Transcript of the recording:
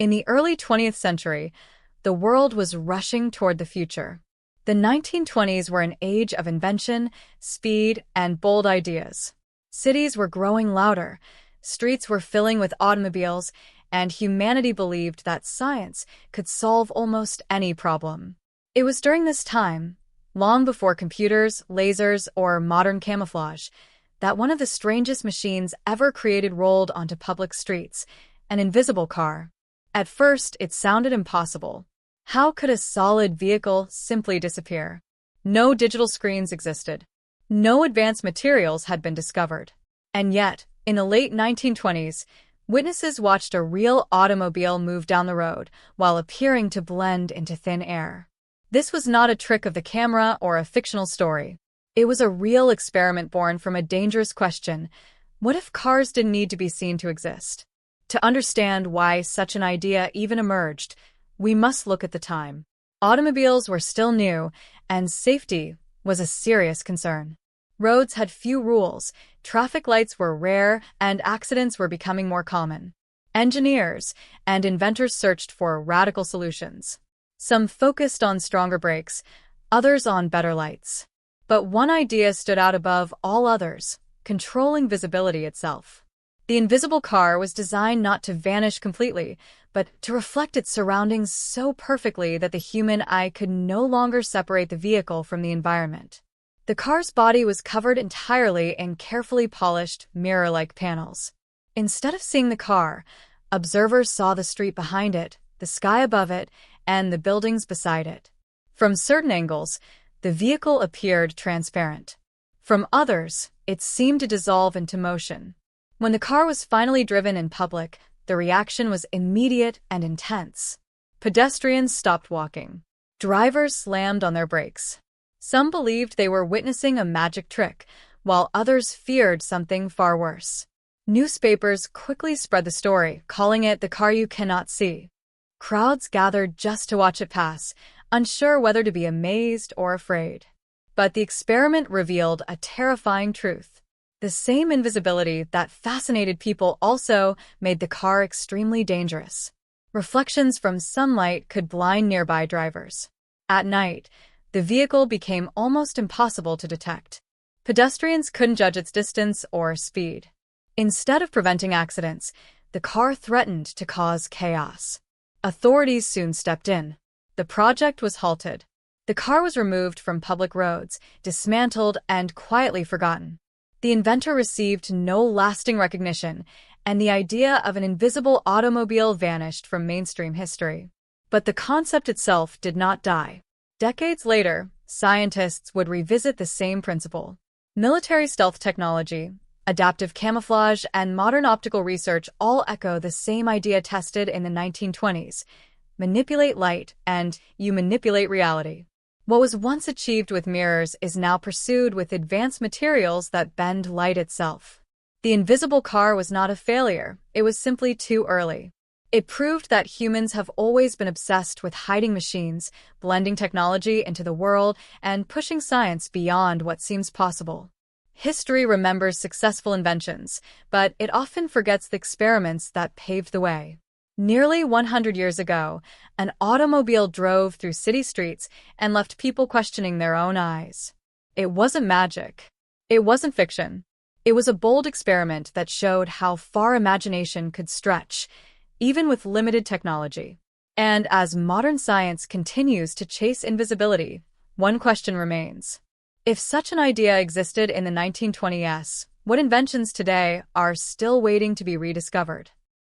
In the early 20th century, the world was rushing toward the future. The 1920s were an age of invention, speed, and bold ideas. Cities were growing louder, streets were filling with automobiles, and humanity believed that science could solve almost any problem. It was during this time, long before computers, lasers, or modern camouflage, that one of the strangest machines ever created rolled onto public streets, an invisible car. At first, it sounded impossible. How could a solid vehicle simply disappear? No digital screens existed. No advanced materials had been discovered. And yet, in the late 1920s, witnesses watched a real automobile move down the road while appearing to blend into thin air. This was not a trick of the camera or a fictional story. It was a real experiment born from a dangerous question: what if cars didn't need to be seen to exist? To understand why such an idea even emerged, we must look at the time. Automobiles were still new, and safety was a serious concern. Roads had few rules, traffic lights were rare, and accidents were becoming more common. Engineers and inventors searched for radical solutions. Some focused on stronger brakes, others on better lights. But one idea stood out above all others: controlling visibility itself. The invisible car was designed not to vanish completely, but to reflect its surroundings so perfectly that the human eye could no longer separate the vehicle from the environment. The car's body was covered entirely in carefully polished, mirror-like panels. Instead of seeing the car, observers saw the street behind it, the sky above it, and the buildings beside it. From certain angles, the vehicle appeared transparent. From others, it seemed to dissolve into motion. When the car was finally driven in public, the reaction was immediate and intense. Pedestrians stopped walking. Drivers slammed on their brakes. Some believed they were witnessing a magic trick, while others feared something far worse. Newspapers quickly spread the story, calling it the car you cannot see. Crowds gathered just to watch it pass, unsure whether to be amazed or afraid. But the experiment revealed a terrifying truth. The same invisibility that fascinated people also made the car extremely dangerous. Reflections from sunlight could blind nearby drivers. At night, the vehicle became almost impossible to detect. Pedestrians couldn't judge its distance or speed. Instead of preventing accidents, the car threatened to cause chaos. Authorities soon stepped in. The project was halted. The car was removed from public roads, dismantled, and quietly forgotten. The inventor received no lasting recognition, and the idea of an invisible automobile vanished from mainstream history. But the concept itself did not die. Decades later, scientists would revisit the same principle. Military stealth technology, adaptive camouflage, and modern optical research all echo the same idea tested in the 1920s: manipulate light, and you manipulate reality. What was once achieved with mirrors is now pursued with advanced materials that bend light itself. The invisible car was not a failure, it was simply too early. It proved that humans have always been obsessed with hiding machines, blending technology into the world, and pushing science beyond what seems possible. History remembers successful inventions, but it often forgets the experiments that paved the way. Nearly 100 years ago, an automobile drove through city streets and left people questioning their own eyes. It wasn't magic. It wasn't fiction. It was a bold experiment that showed how far imagination could stretch, even with limited technology. And as modern science continues to chase invisibility, one question remains. If such an idea existed in the 1920s, what inventions today are still waiting to be rediscovered?